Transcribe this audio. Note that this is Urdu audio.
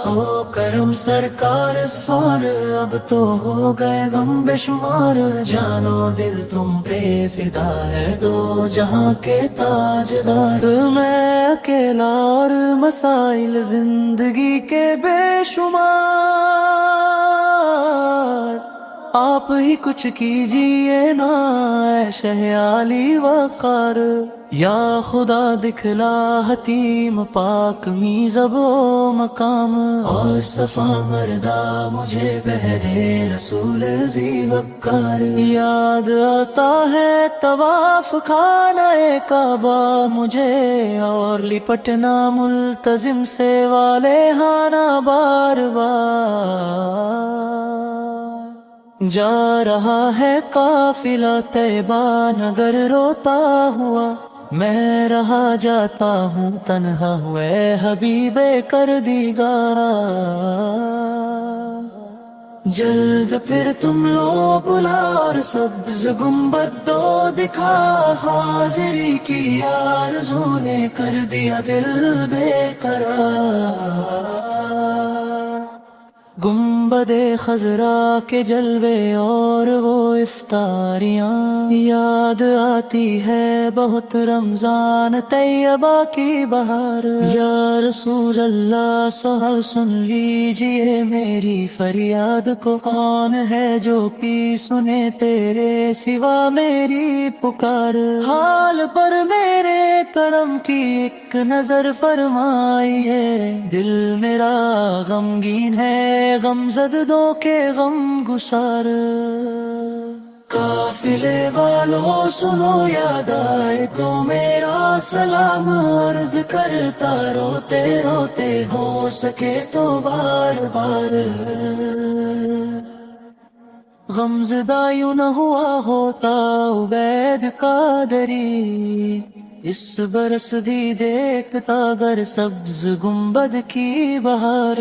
ہو کرم سرکار سور، اب تو ہو گئے غم بے شمار، جانو دل تم پہ فدا ہے دو جہاں کے تاجدار۔ میں اکیلا اور مسائل زندگی کے بے شمار، آپ ہی کچھ کیجئے نا اے شہیالی وقار۔ یا خدا دکھلا حتیم پاک میزب و مقام، اور صفا مردہ مجھے بہرے رسول زی وقار۔ یاد آتا ہے طواف خانہ کعبہ مجھے، اور لپٹنا ملتزم سے والے ہانا بار بار۔ جا رہا ہے قافلہ طیبہ نگر روتا ہوا، میں رہا جاتا ہوں تنہا ہوئے حبیب کردگار۔ جلد پھر تم لو بلا اور سبز گنبد دو دکھا، حاضری کی آرزو نے کر دیا دل بے قرار۔ گنبد خضرا کے جلوے اور وہ افطاریاں، یاد آتی ہے بہت رمضان طیبہ کی بہار۔ یا رسول اللہ سہل سن لیجئے میری فریاد کو، کون ہے جو پی سنے تیرے سوا میری پکار۔ حال پر میرے کرم کی ایک نظر فرمائیے، دل میرا غمگین ہے غم زدوں کے غم گسار۔ قافلے والوں سنو یاد آئے تو میرا سلام، عرض کرتا روتے روتے ہو سکے تو بار بار۔ غمزدہ یوں نہ ہوا ہوتا عبید قادری، اس برس بھی دیکھتا گر سبز گنبد کی بہار۔